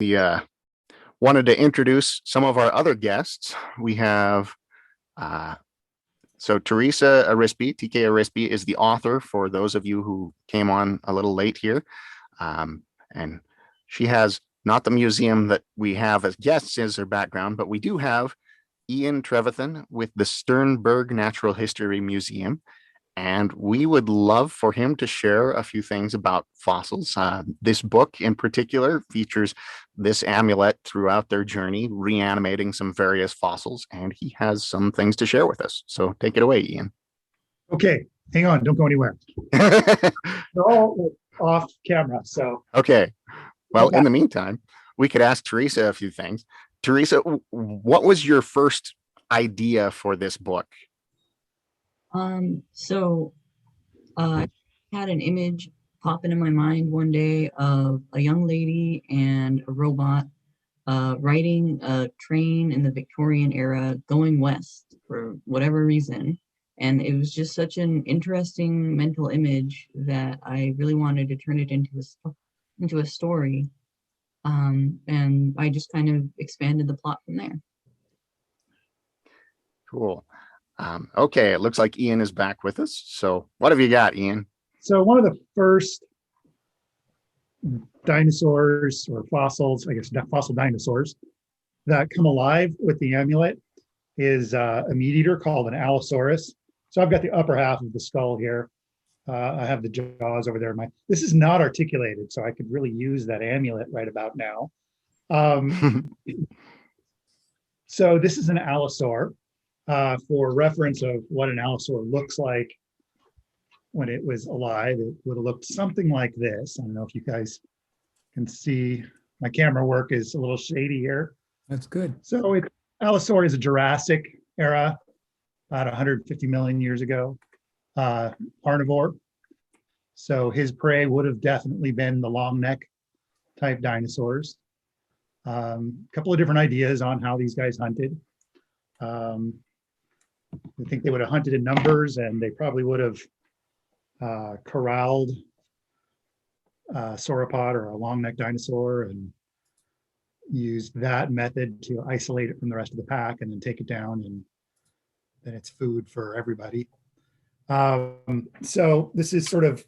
We wanted to introduce some of our other guests. We have Teresa Arispe, TK Arispe, is the author for those of you who came on a little late here. And she has not the museum that we have as guests as her background, but we do have Ian Trevathan with the Sternberg Natural History Museum. And we would love for him to share a few things about fossils. This book in particular features this amulet throughout their journey, reanimating some various fossils, and he has some things to share with us. So take it away, Ian. Okay, hang on, don't go anywhere. They're all off camera, so. Okay, well, in the meantime, we could ask Teresa a few things. Teresa, what was your first idea for this book? I had an image pop into my mind one day of a young lady and a robot riding a train in the Victorian era going west for whatever reason. And it was just such an interesting mental image that I really wanted to turn it into a story. And I just kind of expanded the plot from there. Cool. Okay, it looks like Ian is back with us. So what have you got, Ian? So one of the first dinosaurs or fossils, I guess fossil dinosaurs that come alive with the amulet is a meat eater called an Allosaurus. So I've got the upper half of the skull here. I have the jaws over there. This is not articulated, so I could really use that amulet right about now. So this is an Allosaur. For reference of what an Allosaur looks like when it was alive, it would have looked something like this. I don't know if you guys can see. My camera work is a little shady here. That's good. So Allosaur is a Jurassic era, about 150 million years ago, carnivore. So his prey would have definitely been the long neck type dinosaurs. A couple of different ideas on how these guys hunted. I think they would have hunted in numbers, and they probably would have corralled a sauropod or a long neck dinosaur and used that method to isolate it from the rest of the pack and then take it down, and then it's food for everybody. So this is sort of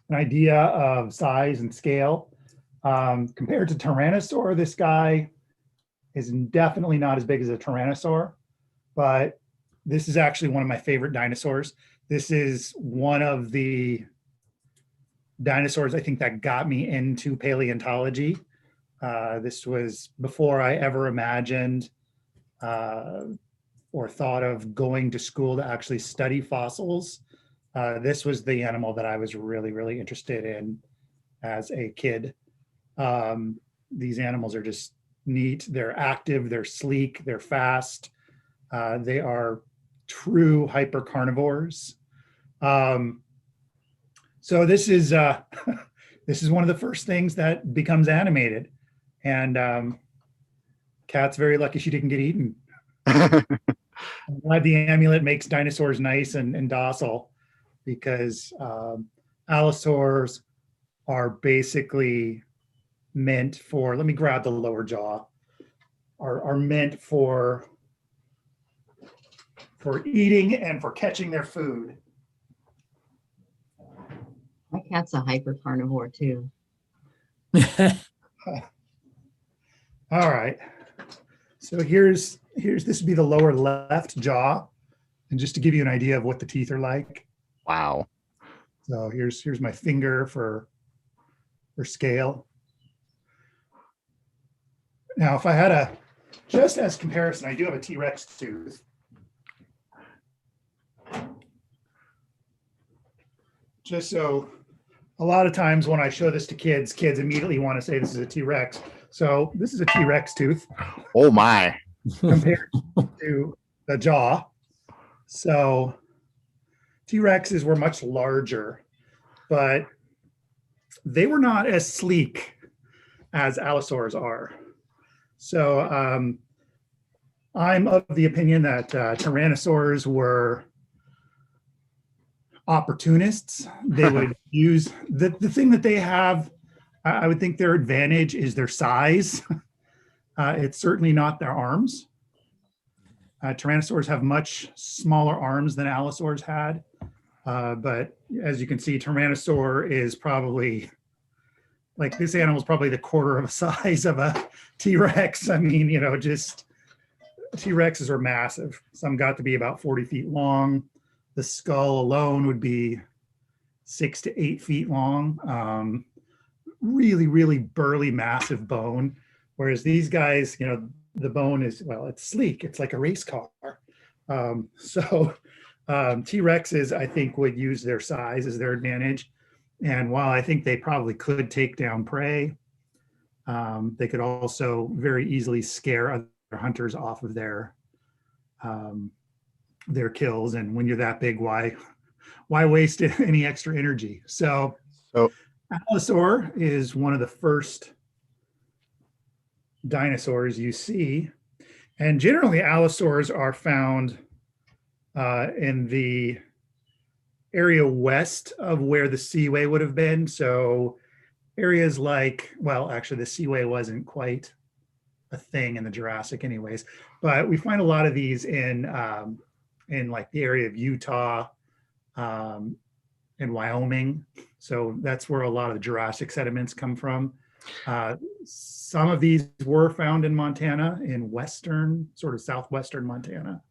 an idea of size and scale. Compared to Tyrannosaur, this guy is definitely not as big as a Tyrannosaur, but this is actually one of my favorite dinosaurs. This is one of the dinosaurs I think that got me into paleontology. This was before I ever imagined or thought of going to school to actually study fossils. This was the animal that I was really, really interested in as a kid. These animals are just neat. They're active, they're sleek, they're fast. They are true hyper carnivores. So this is this is one of the first things that becomes animated, and Kat's very lucky she didn't get eaten. I'm glad the amulet makes dinosaurs nice and docile, because allosaurs are basically meant for, let me grab the lower jaw, are meant for eating and for catching their food. My cat's a hyper carnivore too. All right. So here's this would be the lower left jaw, and just to give you an idea of what the teeth are like. Wow. So here's my finger for scale. Now, if I had just as comparison, I do have a T-Rex tooth. Just so, a lot of times when I show this to kids immediately want to say this is a T-Rex. So this is a T-Rex tooth. Oh my. Compared to the jaw. So T-Rexes were much larger, but they were not as sleek as allosaurs are. So I'm of the opinion that tyrannosaurs were opportunists. They would use the thing that they have I would think their advantage is their size. It's certainly not their arms. Tyrannosaurs have much smaller arms than allosaurs had. But as you can see, Tyrannosaur is probably, like, this animal is probably the quarter of the size of a T-Rex. I mean, you know, just T-Rexes are massive. Some got to be about 40 feet long. The skull alone would be 6 to 8 feet long. Really, really burly, massive bone. Whereas these guys, you know, the bone is, well, it's sleek. It's like a race car. T-Rexes, I think, would use their size as their advantage. And while I think they probably could take down prey, they could also very easily scare other hunters off of their kills. And when you're that big, why waste any extra energy? So Allosaur is one of the first dinosaurs you see. And generally, allosaurs are found in the area west of where the Seaway would have been. So areas like, well, actually the Seaway wasn't quite a thing in the Jurassic anyways, but we find a lot of these in like the area of Utah and Wyoming. So that's where a lot of the Jurassic sediments come from. Some of these were found in Montana, in western, sort of southwestern Montana.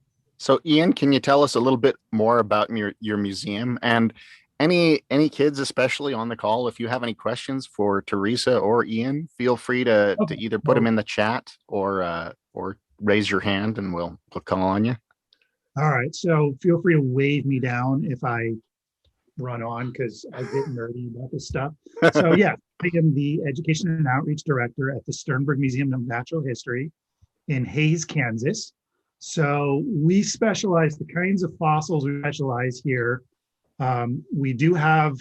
So Ian, can you tell us a little bit more about your museum, and any kids, especially on the call, if you have any questions for Teresa or Ian, feel free to either put them in the chat or raise your hand and we'll call on you. All right, so feel free to wave me down if I run on, because I get nerdy about this stuff. So yeah, I am the Education and Outreach Director at the Sternberg Museum of Natural History in Hays, Kansas. So we specialize, the kinds of fossils we specialize here. We do have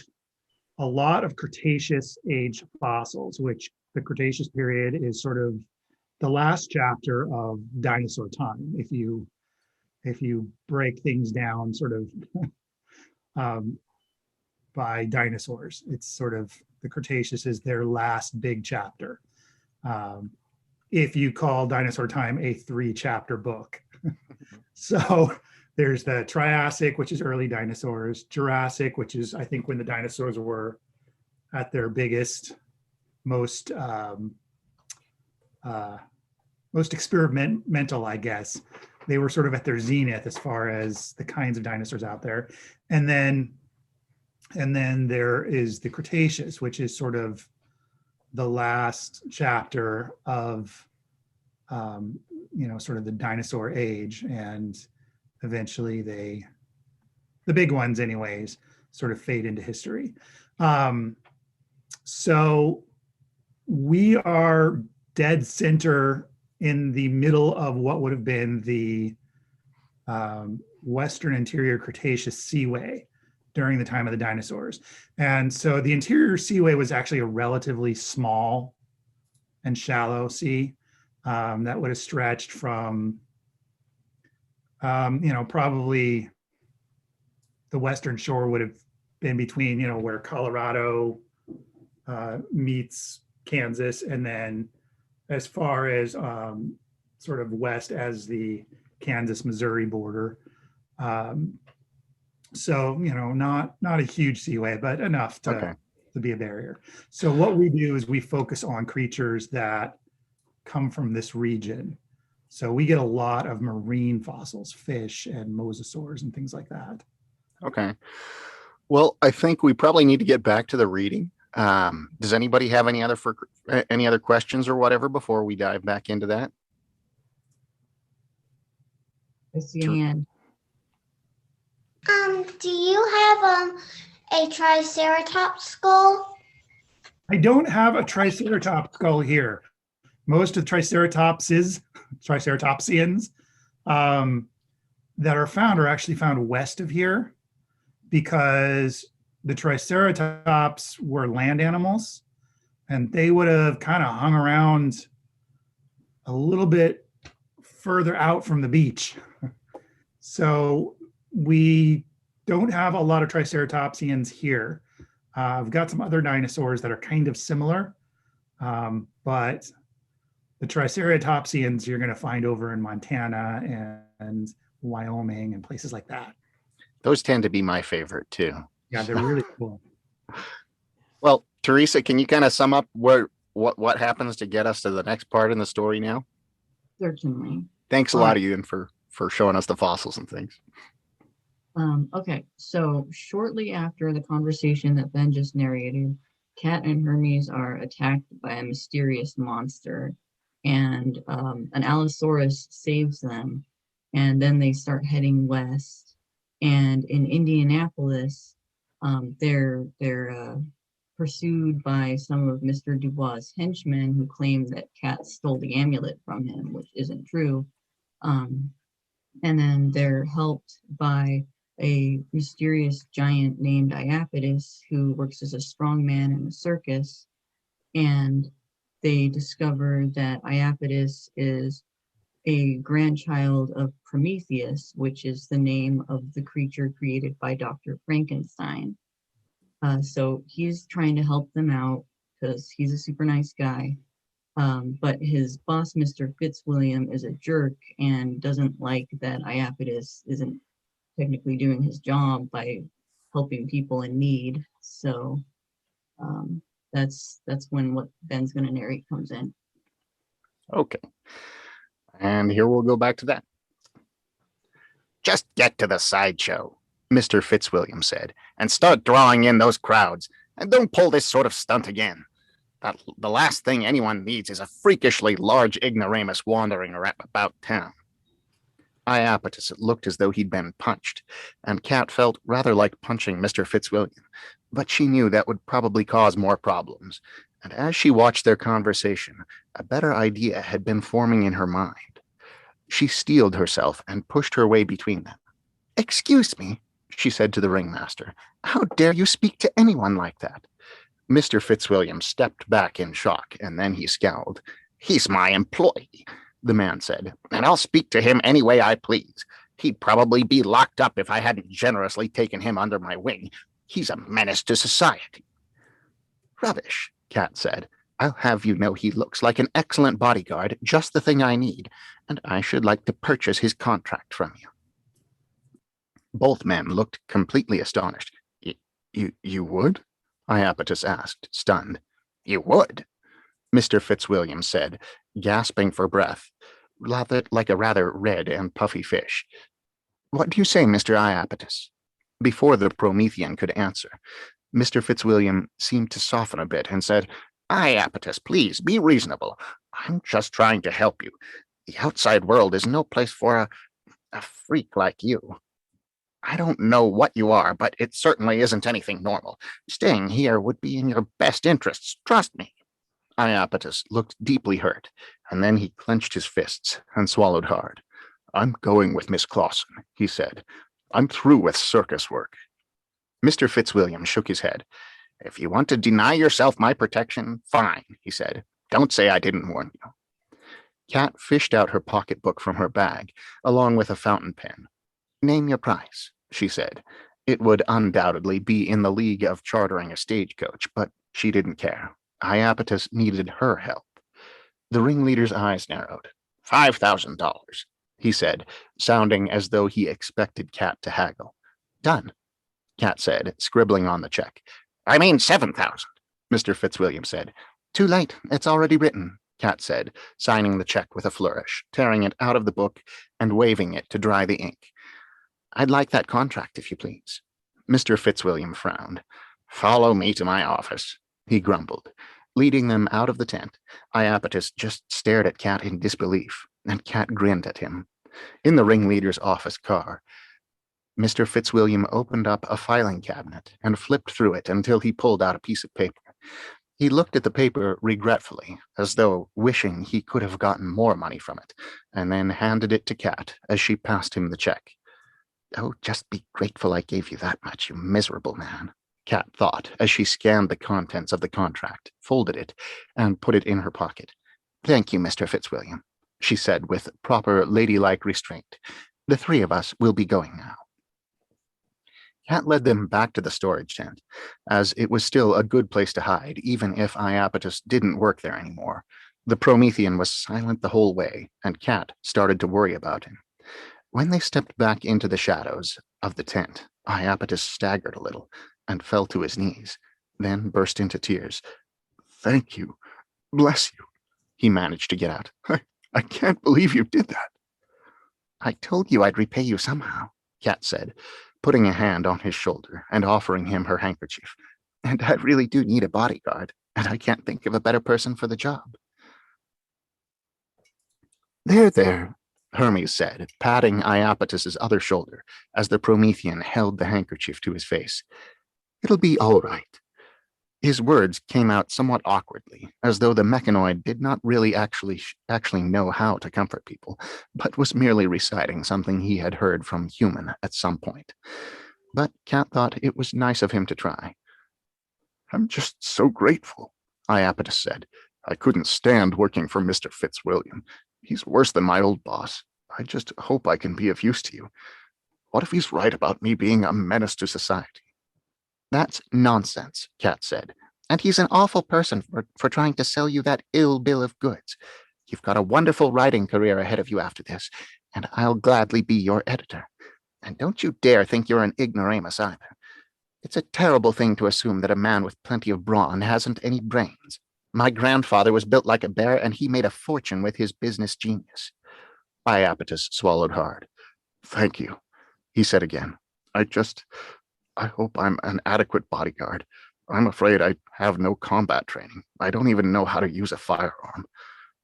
a lot of Cretaceous age fossils, which the Cretaceous period is sort of the last chapter of dinosaur time. If you break things down sort of by dinosaurs, it's sort of, the Cretaceous is their last big chapter. If you call Dinosaur Time a 3-chapter book. So there's the Triassic, which is early dinosaurs, Jurassic, which is, I think, when the dinosaurs were at their biggest, most experimental, I guess. They were sort of at their zenith as far as the kinds of dinosaurs out there. And then there is the Cretaceous, which is sort of the last chapter of sort of the dinosaur age, and eventually the big ones anyways, sort of fade into history. So we are dead center in the middle of what would have been the Western Interior Cretaceous Seaway during the time of the dinosaurs. And so the interior Seaway was actually a relatively small and shallow sea that would have stretched from, probably the western shore would have been between, where Colorado meets Kansas, and then as far as sort of west as the Kansas-Missouri border. So, not a huge seaway, but enough to be a barrier. So what we do is we focus on creatures that come from this region. So we get a lot of marine fossils, fish and mosasaurs and things like that. Okay. Well, I think we probably need to get back to the reading. Does anybody have any other questions or whatever before we dive back into that? I see a hand. Do you have a triceratops skull? I don't have a triceratops skull here. Most of the triceratopsians that are found are actually found west of here, because the triceratops were land animals and they would have kind of hung around a little bit further out from the beach. So we don't have a lot of triceratopsians here. I've got some other dinosaurs that are kind of similar, But the Triceratopsians you're going to find over in Montana and Wyoming and places like that. Those tend to be my favorite too. Yeah, they're really cool. Well, Teresa, can you kind of sum up what happens to get us to the next part in the story now? Certainly. Thanks a lot, Ian, for showing us the fossils and things. Okay, so shortly after the conversation that Ben just narrated, Kat and Hermes are attacked by a mysterious monster, and an Allosaurus saves them, and then they start heading west. And in Indianapolis, they're pursued by some of Mr. Dubois' henchmen who claim that Kat stole the amulet from him, which isn't true. And then they're helped by a mysterious giant named Iapetus who works as a strongman in the circus. And they discover that Iapetus is a grandchild of Prometheus, which is the name of the creature created by Dr. Frankenstein. So he's trying to help them out because he's a super nice guy. But his boss, Mr. Fitzwilliam, is a jerk and doesn't like that Iapetus isn't technically doing his job by helping people in need. So that's when what Ben's going to narrate comes in. Okay. And here we'll go back to that. Just get to the sideshow, Mr. Fitzwilliam said, and start drawing in those crowds. And don't pull this sort of stunt again. The last thing anyone needs is a freakishly large ignoramus wandering about town. Iapetus looked as though he'd been punched, and Kat felt rather like punching Mr. Fitzwilliam, but she knew that would probably cause more problems. And as she watched their conversation, a better idea had been forming in her mind. She steeled herself and pushed her way between them. "Excuse me," she said to the ringmaster. "How dare you speak to anyone like that?" Mr. Fitzwilliam stepped back in shock, and then he scowled. "He's my employee," the man said, "and I'll speak to him any way I please. He'd probably be locked up if I hadn't generously taken him under my wing. He's a menace to society." "Rubbish," Kat said. "I'll have you know he looks like an excellent bodyguard, just the thing I need, and I should like to purchase his contract from you." Both men looked completely astonished. You would?" Iapetus asked, stunned. "You would," Mr. Fitzwilliam said, gasping for breath, like a rather red and puffy fish. "What do you say, Mr. Iapetus?" Before the Promethean could answer, Mr. Fitzwilliam seemed to soften a bit and said, "Iapetus, please, be reasonable. I'm just trying to help you. The outside world is no place for a freak like you. I don't know what you are, but it certainly isn't anything normal. Staying here would be in your best interests, trust me." Iapetus looked deeply hurt, and then he clenched his fists and swallowed hard. "I'm going with Miss Clausen," he said. "I'm through with circus work." Mr. Fitzwilliam shook his head. "If you want to deny yourself my protection, fine," he said. "Don't say I didn't warn you." Kat fished out her pocketbook from her bag, along with a fountain pen. "Name your price," she said. It would undoubtedly be in the league of chartering a stagecoach, but she didn't care. Iapetus needed her help. The ringleader's eyes narrowed. $5,000, he said, sounding as though he expected Kat to haggle. "Done," Kat said, scribbling on the check. "I mean 7,000, Mr. Fitzwilliam said. "Too late, it's already written," Kat said, signing the check with a flourish, tearing it out of the book and waving it to dry the ink. "I'd like that contract, if you please." Mr. Fitzwilliam frowned. "Follow me to my office," he grumbled. Leading them out of the tent, Iapetus just stared at Kat in disbelief, and Kat grinned at him. In the ringleader's office car, Mr. Fitzwilliam opened up a filing cabinet and flipped through it until he pulled out a piece of paper. He looked at the paper regretfully, as though wishing he could have gotten more money from it, and then handed it to Kat as she passed him the check. "Oh, just be grateful I gave you that much, you miserable man," Kat thought as she scanned the contents of the contract, folded it, and put it in her pocket. "Thank you, Mr. Fitzwilliam," she said with proper ladylike restraint. "The three of us will be going now." Cat led them back to the storage tent, as it was still a good place to hide, even if Iapetus didn't work there anymore. The Promethean was silent the whole way, and Cat started to worry about him. When they stepped back into the shadows of the tent, Iapetus staggered a little and fell to his knees, then burst into tears. "Thank you. Bless you," he managed to get out. I can't believe you did that." "I told you I'd repay you somehow," Cat said, putting a hand on his shoulder and offering him her handkerchief. "And I really do need a bodyguard, and I can't think of a better person for the job." There, Hermes said, patting Iapetus's other shoulder as the Promethean held the handkerchief to his face. "It'll be all right." His words came out somewhat awkwardly, as though the mechanoid did not really actually know how to comfort people, but was merely reciting something he had heard from human at some point. But Cat thought it was nice of him to try. "I'm just so grateful," Iapetus said. "I couldn't stand working for Mr. Fitzwilliam. He's worse than my old boss. I just hope I can be of use to you. What if he's right about me being a menace to society?" "That's nonsense," Cat said. "And he's an awful person for trying to sell you that ill bill of goods. You've got a wonderful writing career ahead of you after this, and I'll gladly be your editor. And don't you dare think you're an ignoramus either. It's a terrible thing to assume that a man with plenty of brawn hasn't any brains. My grandfather was built like a bear, and he made a fortune with his business genius." Iapetus swallowed hard. "Thank you," he said again. I hope I'm an adequate bodyguard. I'm afraid I have no combat training. I don't even know how to use a firearm.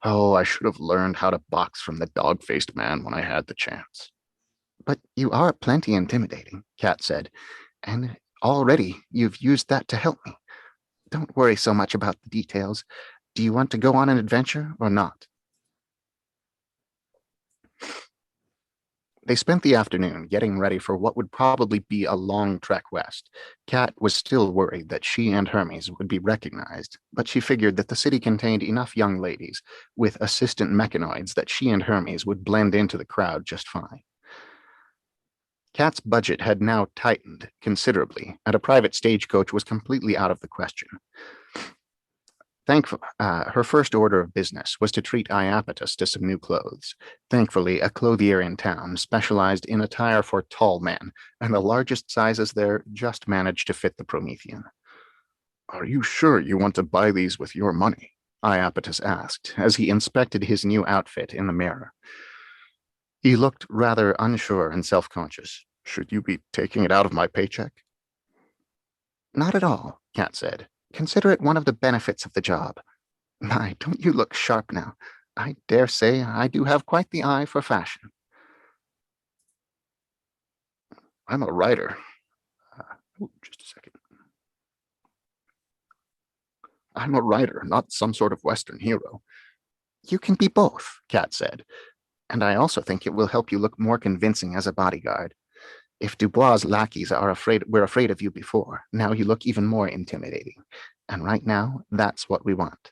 Oh, I should have learned how to box from the dog-faced man when I had the chance." "But you are plenty intimidating," Cat said, "and already you've used that to help me. Don't worry so much about the details. Do you want to go on an adventure or not?" They spent the afternoon getting ready for what would probably be a long trek west. Cat was still worried that she and Hermes would be recognized, but she figured that the city contained enough young ladies with assistant mechanoids that she and Hermes would blend into the crowd just fine. Cat's budget had now tightened considerably, and a private stagecoach was completely out of the question. Her first order of business was to treat Iapetus to some new clothes. Thankfully, a clothier in town specialized in attire for tall men, and the largest sizes there just managed to fit the Promethean. "Are you sure you want to buy these with your money?" Iapetus asked, as he inspected his new outfit in the mirror. He looked rather unsure and self-conscious. "Should you be taking it out of my paycheck?" "Not at all," Cat said. "Consider it one of the benefits of the job. My, don't you look sharp now? I dare say I do have quite the eye for fashion." "I'm a writer." Just a second. "I'm a writer, not some sort of Western hero." "You can be both," Cat said. "And I also think it will help you look more convincing as a bodyguard. If Dubois' lackeys were afraid of you before, now you look even more intimidating. And right now, that's what we want."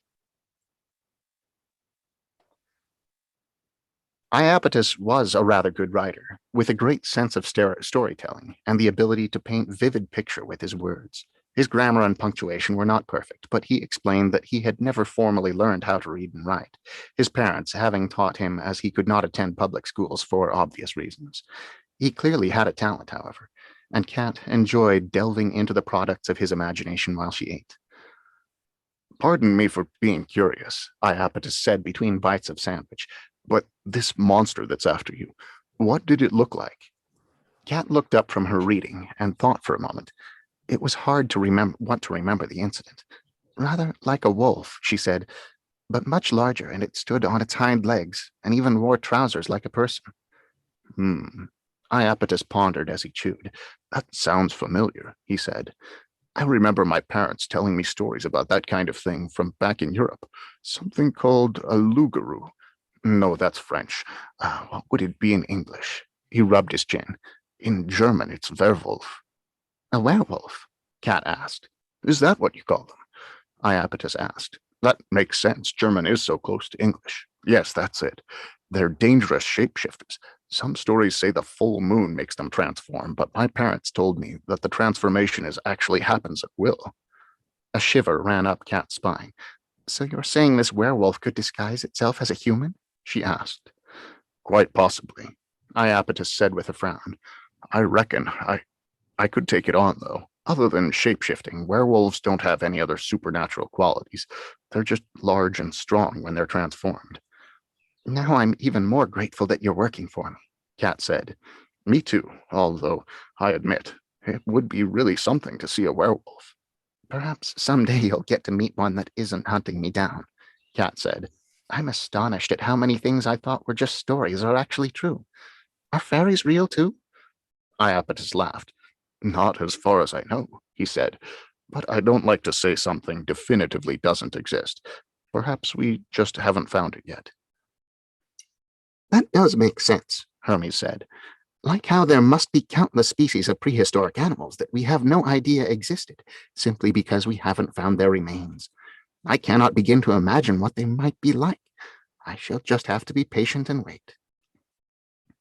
Iapetus was a rather good writer, with a great sense of storytelling and the ability to paint vivid picture with his words. His grammar and punctuation were not perfect, but he explained that he had never formally learned how to read and write, his parents having taught him as he could not attend public schools for obvious reasons. He clearly had a talent, however, and Cat enjoyed delving into the products of his imagination while she ate. "Pardon me for being curious," Iapetus said between bites of sandwich, "but this monster that's after you, what did it look like?" Cat looked up from her reading and thought for a moment. It was hard to remember the incident. "Rather like a wolf," she said, "but much larger, and it stood on its hind legs and even wore trousers like a person." Iapetus pondered as he chewed. "That sounds familiar," he said. "I remember my parents telling me stories about that kind of thing from back in Europe. Something called a loup-garou. No, that's French. What would it be in English?" He rubbed his chin. "In German, it's werewolf." "A werewolf?" Cat asked. "Is that what you call them?" Iapetus asked. "That makes sense. German is so close to English. Yes, that's it. They're dangerous shapeshifters. Some stories say the full moon makes them transform, but my parents told me that the transformation actually happens at will. A shiver ran up Kat's spine. So you're saying this werewolf could disguise itself as a human? She asked. Quite possibly, Iapetus said with a frown. I reckon I could take it on, though. Other than shapeshifting, werewolves don't have any other supernatural qualities. They're just large and strong when they're transformed. Now I'm even more grateful that you're working for me, Kat said. Me too, although I admit, it would be really something to see a werewolf. Perhaps someday you'll get to meet one that isn't hunting me down, Kat said. I'm astonished at how many things I thought were just stories are actually true. Are fairies real too? Iapetus laughed. Not as far as I know, he said, but I don't like to say something definitively doesn't exist. Perhaps we just haven't found it yet. That does make sense, Hermes said. Like how there must be countless species of prehistoric animals that we have no idea existed, simply because we haven't found their remains. I cannot begin to imagine what they might be like. I shall just have to be patient and wait.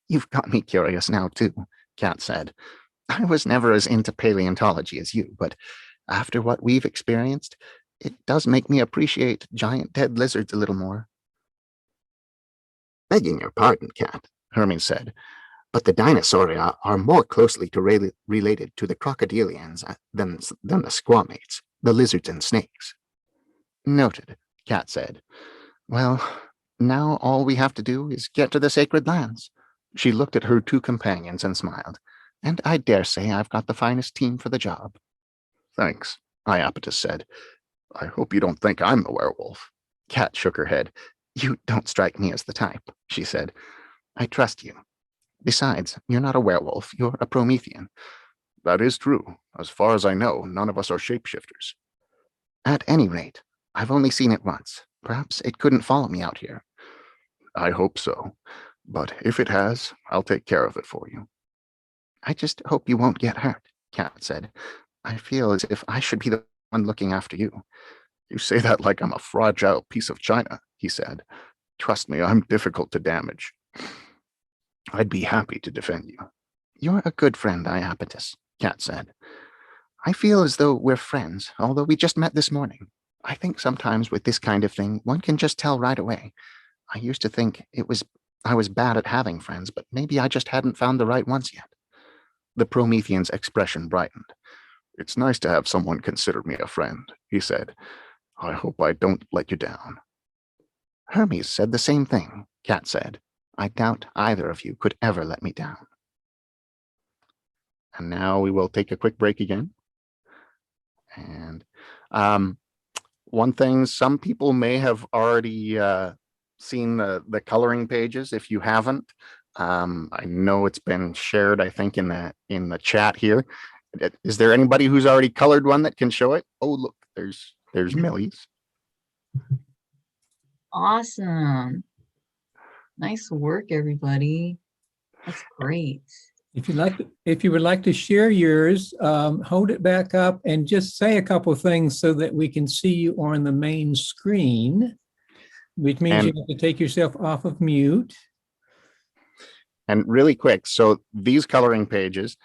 You've got me curious now, too, Kat said. I was never as into paleontology as you, but after what we've experienced, it does make me appreciate giant dead lizards a little more. Begging your pardon, Kat, Hermes said, but the dinosauria are more closely related to the crocodilians than the squamates, the lizards and snakes. Noted, Kat said. Well, now all we have to do is get to the sacred lands. She looked at her two companions and smiled. And I dare say I've got the finest team for the job. Thanks, Iapetus said. I hope you don't think I'm the werewolf. Kat shook her head. You don't strike me as the type, she said. I trust you. Besides, you're not a werewolf, you're a Promethean. That is true. As far as I know, none of us are shapeshifters. At any rate, I've only seen it once. Perhaps it couldn't follow me out here. I hope so. But if it has, I'll take care of it for you. I just hope you won't get hurt, Kat said. I feel as if I should be the one looking after you. You say that like I'm a fragile piece of china, he said. Trust me, I'm difficult to damage. I'd be happy to defend you. You're a good friend, Iapetus, Kat said. I feel as though we're friends, although we just met this morning. I think sometimes with this kind of thing, one can just tell right away. I used to think I was bad at having friends, but maybe I just hadn't found the right ones yet. The Promethean's expression brightened. It's nice to have someone consider me a friend, he said. I hope I don't let you down. Hermes said the same thing, Kat said. I doubt either of you could ever let me down. And now we will take a quick break again. And one thing, some people may have already seen the coloring pages. If you haven't, I know it's been shared, I think, in the chat here. Is there anybody who's already colored one that can show it? Oh, look, there's Millie's. Awesome. Nice work, everybody. That's great. If you would like to share yours, hold it back up and just say a couple of things so that we can see you on the main screen, which means you have to take yourself off of mute. And really quick, so these coloring pages,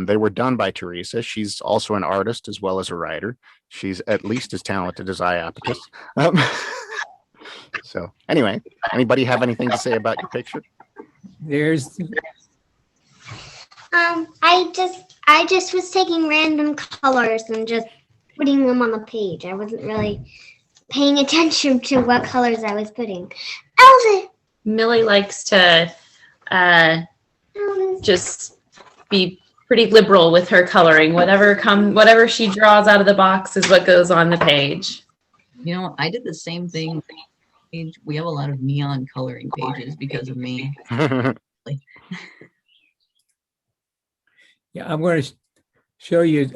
they were done by Teresa. She's also an artist as well as a writer. She's at least as talented as Iapetus. So anyway, anybody have anything to say about your picture? There's I just was taking random colors and just putting them on the page. I wasn't really paying attention to what colors I was putting. Elsa! Millie likes to just be pretty liberal with her coloring. Whatever she draws out of the box is what goes on the page. You know, I did the same thing. We have a lot of neon coloring pages because of me. Yeah, I'm going to show you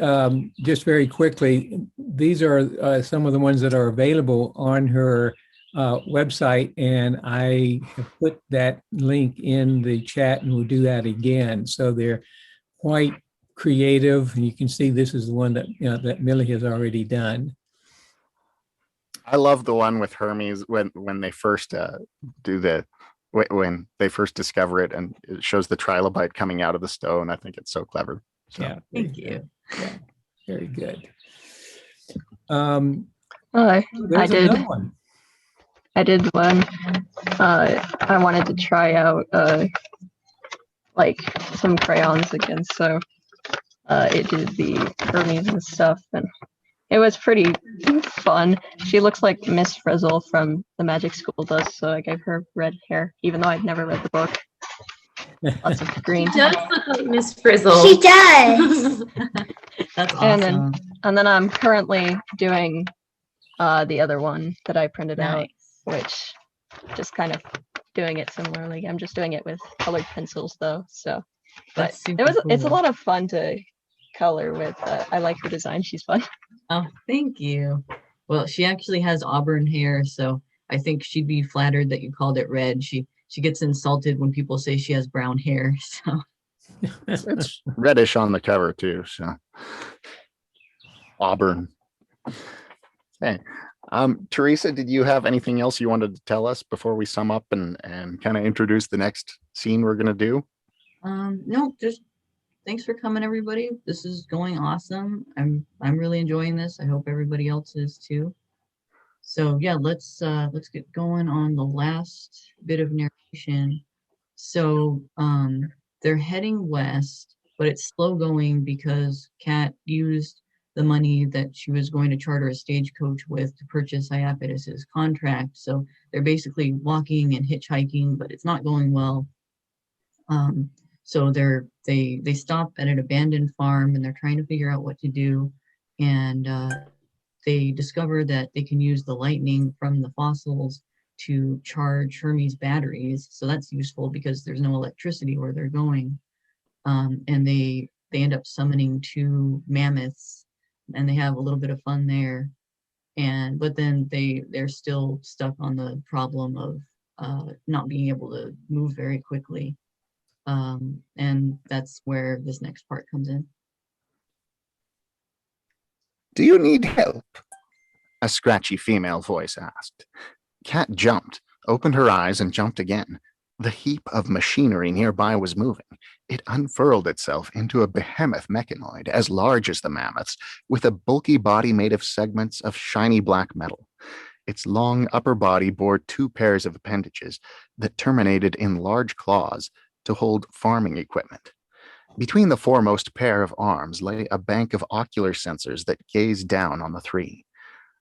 just very quickly. These are some of the ones that are available on her website, and I have put that link in the chat, and we'll do that again. So they're quite creative, and you can see this is the one that that Millie has already done. I love the one with Hermes when they first do the when they first discover it, and it shows the trilobite coming out of the stone. I think it's so clever. So. Yeah. very Thank good. you. Yeah, very good. I There's did. another one. I did one. I wanted to try out like some crayons again, so it did the Hermes and stuff, and it was pretty fun. She looks like Miss Frizzle from the Magic School does, so I gave her red hair, even though I'd never read the book. Lots of green. She does look like Miss Frizzle. She does. That's And awesome. then I'm currently doing the other one that I printed out, Nice. which just kind of doing it similarly. I'm just doing it with colored pencils though, so but That's super it's a cool. lot of fun to color with. I like her design, she's fun. Oh, thank you. Well, she actually has auburn hair, so I think she'd be flattered that you called it red. She gets insulted when people say she has brown hair. So It's reddish on the cover too. So auburn. Okay. Teresa, did you have anything else you wanted to tell us before we sum up and kind of introduce the next scene we're going to do? no, just thanks for coming, everybody. This is going awesome. I'm really enjoying this. I hope everybody else is too. So yeah, let's get going on the last bit of narration. So they're heading west, but it's slow going because Kat used the money that she was going to charter a stagecoach with to purchase Iapetus's contract. So they're basically walking and hitchhiking, but it's not going well. So they stop at an abandoned farm and they're trying to figure out what to do. And they discover that they can use the lightning from the fossils to charge Hermes batteries. So that's useful because there's no electricity where they're going. And they end up summoning 2 mammoths and they have a little bit of fun there. But then they're still stuck on the problem of not being able to move very quickly. And that's where this next part comes in. Do you need help? A scratchy female voice asked. Kat jumped, opened her eyes, and jumped again. The heap of machinery nearby was moving. It unfurled itself into a behemoth mechanoid as large as the mammoths, with a bulky body made of segments of shiny black metal. Its long upper body bore 2 pairs of appendages that terminated in large claws to hold farming equipment. Between the foremost pair of arms lay a bank of ocular sensors that gazed down on the 3.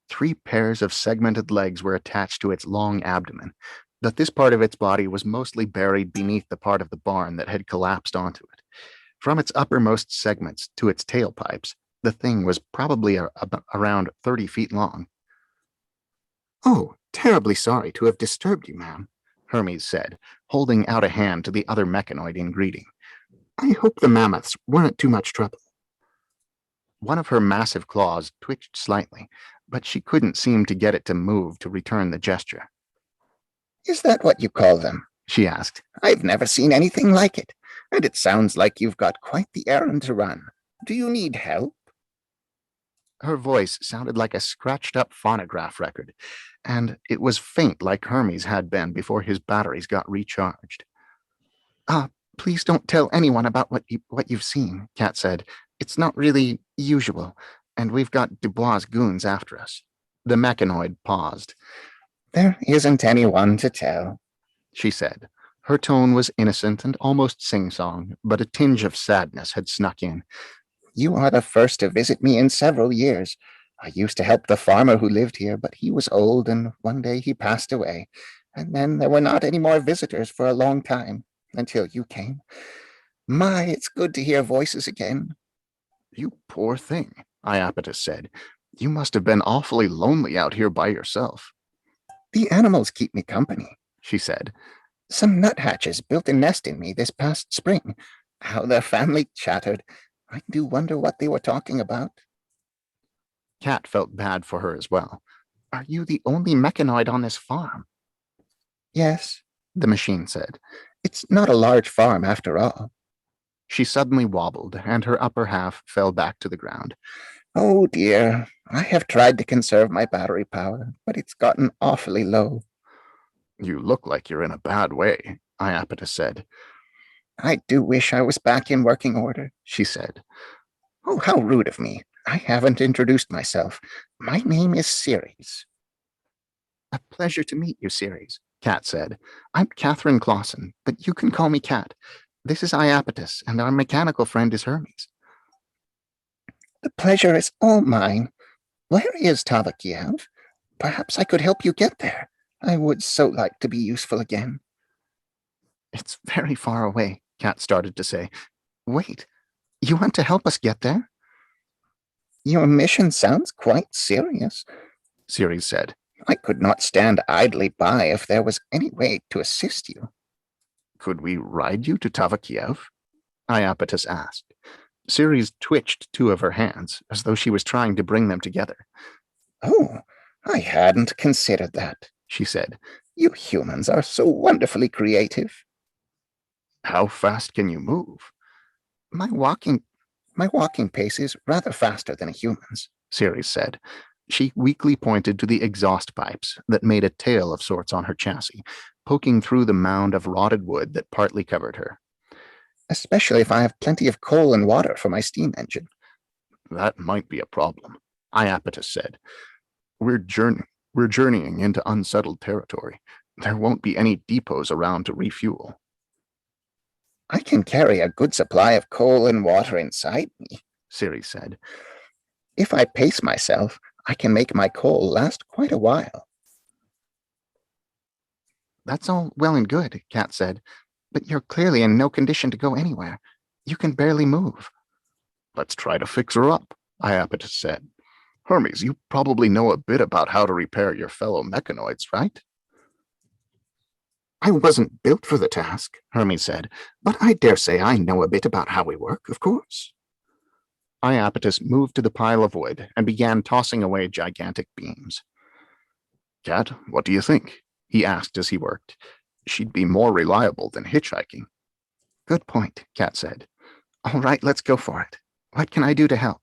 3 pairs of segmented legs were attached to its long abdomen, but this part of its body was mostly buried beneath the part of the barn that had collapsed onto it. From its uppermost segments to its tailpipes, the thing was probably around 30 feet long. "Oh, terribly sorry to have disturbed you, ma'am," Hermes said, holding out a hand to the other mechanoid in greeting. "I hope the mammoths weren't too much trouble." One of her massive claws twitched slightly, but she couldn't seem to get it to move to return the gesture. "Is that what you call them?" she asked. "I've never seen anything like it, and it sounds like you've got quite the errand to run. Do you need help?" Her voice sounded like a scratched-up phonograph record, and it was faint like Hermes had been before his batteries got recharged. Please don't tell anyone about what you've seen," Kat said. "It's not really usual, and we've got Dubois' goons after us." The mechanoid paused. "There isn't anyone to tell," she said. Her tone was innocent and almost sing-song, but a tinge of sadness had snuck in. "You are the first to visit me in several years. I used to help the farmer who lived here, but he was old, and one day he passed away. And then there were not any more visitors for a long time, until you came. My, it's good to hear voices again." "You poor thing," Iapetus said. "You must have been awfully lonely out here by yourself." "The animals keep me company," she said. "Some nuthatches built a nest in me this past spring. How their family chattered. I do wonder what they were talking about." Kat felt bad for her as well. "Are you the only mechanoid on this farm?" "Yes," the machine said. "It's not a large farm after all." She suddenly wobbled, and her upper half fell back to the ground. "Oh dear, I have tried to conserve my battery power, but it's gotten awfully low." You look like you're in a bad way, Iapetus said. I do wish I was back in working order, she said. Oh, how rude of me. I haven't introduced myself. My name is Ceres. A pleasure to meet you, Ceres, Cat said. I'm Catherine Clausen, but you can call me Cat. This is Iapetus, and our mechanical friend is Hermes. The pleasure is all mine. Where is Tavakiev? Perhaps I could help you get there. I would so like to be useful again. It's very far away, Cat started to say. Wait, you want to help us get there? Your mission sounds quite serious, Ceres said. I could not stand idly by if there was any way to assist you. Could we ride you to Tavakiev? Iapetus asked. Ceres twitched two of her hands, as though she was trying to bring them together. Oh, I hadn't considered that, she said. You humans are so wonderfully creative. How fast can you move? My walking pace is rather faster than a human's, Ceres said. She weakly pointed to the exhaust pipes that made a tail of sorts on her chassis, poking through the mound of rotted wood that partly covered her. Especially if I have plenty of coal and water for my steam engine. That might be a problem, Iapetus said. We're journeying into unsettled territory. There won't be any depots around to refuel. I can carry a good supply of coal and water inside me, Ceres said. If I pace myself, I can make my coal last quite a while. That's all well and good, Cat said, but you're clearly in no condition to go anywhere. You can barely move. Let's try to fix her up, Iapetus said. Hermes, you probably know a bit about how to repair your fellow mechanoids, right? I wasn't built for the task, Hermes said, but I dare say I know a bit about how we work, of course. Iapetus moved to the pile of wood and began tossing away gigantic beams. Cat, what do you think? He asked as he worked. She'd be more reliable than hitchhiking. Good point, Cat said. All right, let's go for it. What can I do to help?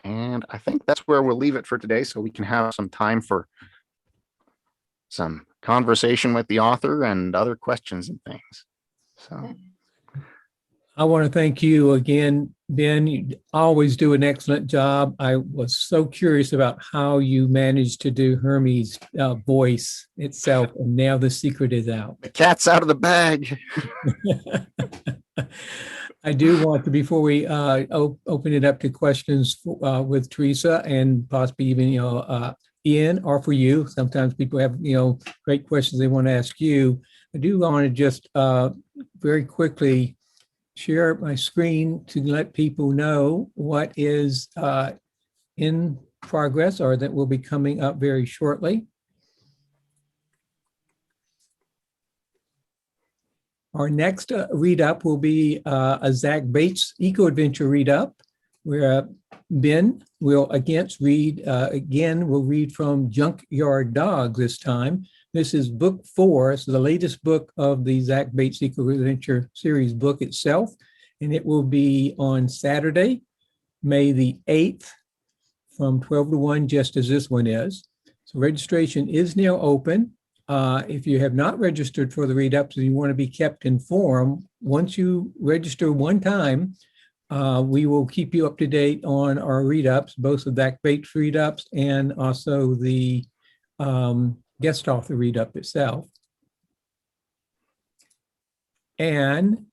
And I think that's where we'll leave it for today so we can have some time for some conversation with the author and other questions and things. So I want to thank you again, Ben. You always do an excellent job. I was so curious about how you managed to do Hermes' voice itself, and now the secret is out. the cat's out of the bag. I do want to, before we open it up to questions with Teresa and possibly even, Ian, or for you, sometimes people have, great questions they want to ask you. I do want to just very quickly share my screen to let people know what is in progress or that will be coming up very shortly. Our next read-up will be a Zach Bates Eco-Adventure read-up, where Ben will we'll read from Junkyard Dog this time. This is book 4. It's the latest book of the Zach Bates Eco-Adventure series book itself, and it will be on Saturday, May the 8th from 12 to 1, just as this one is. So registration is now open. If you have not registered for the read-ups and you want to be kept informed, once you register one time, we will keep you up to date on our read-ups, both the Zach Bates read-ups and also the guest author read-up itself. And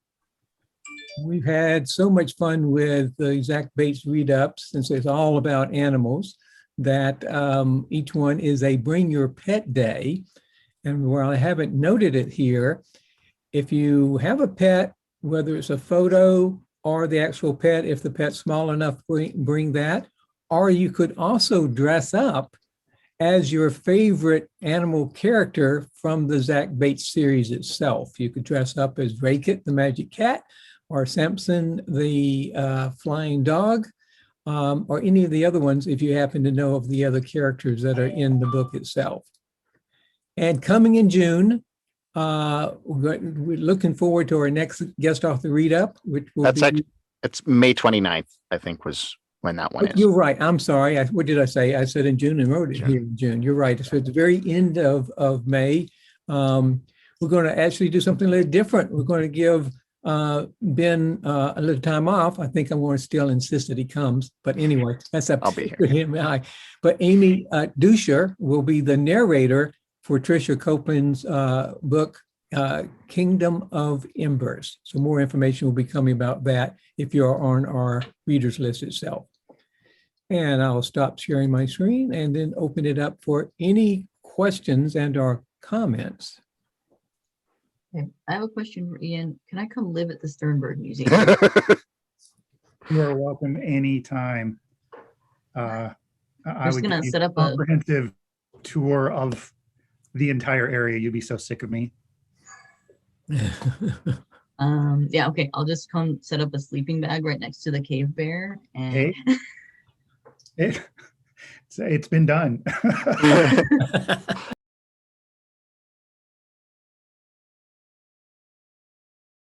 we've had so much fun with the Zach Bates read-ups, since it's all about animals, that each one is a Bring Your Pet Day. And while I haven't noted it here, if you have a pet, whether it's a photo or the actual pet, if the pet's small enough, bring that. Or you could also dress up as your favorite animal character from the Zach Bates series itself. You could dress up as Raykit, the magic cat, or Samson, the flying dog, or any of the other ones if you happen to know of the other characters that are in the book itself. And coming in June, we're looking forward to our next guest author read-up, which will it's May 29th, I think was when that one is. You're right. I'm sorry. What did I say? I said in June and wrote it June. here in June. You're right. So at the very end of May, we're going to actually do something a little different. We're going to give Ben a little time off. I think I'm going to still insist that he comes. But anyway, that's up I'll be to him. But Amy Dusher will be the narrator for Tricia Copeland's book, Kingdom of Embers. So more information will be coming about that if you're on our readers list itself. And I'll stop sharing my screen and then open it up for any questions and or comments. Okay, I have a question for Ian. Can I come live at the Sternberg Museum? You are welcome anytime. I just would gonna give you set a up a- comprehensive tour of the entire area. You'd be so sick of me. Yeah, okay. I'll just come set up a sleeping bag right next to the cave bear. And Hey, it's been done.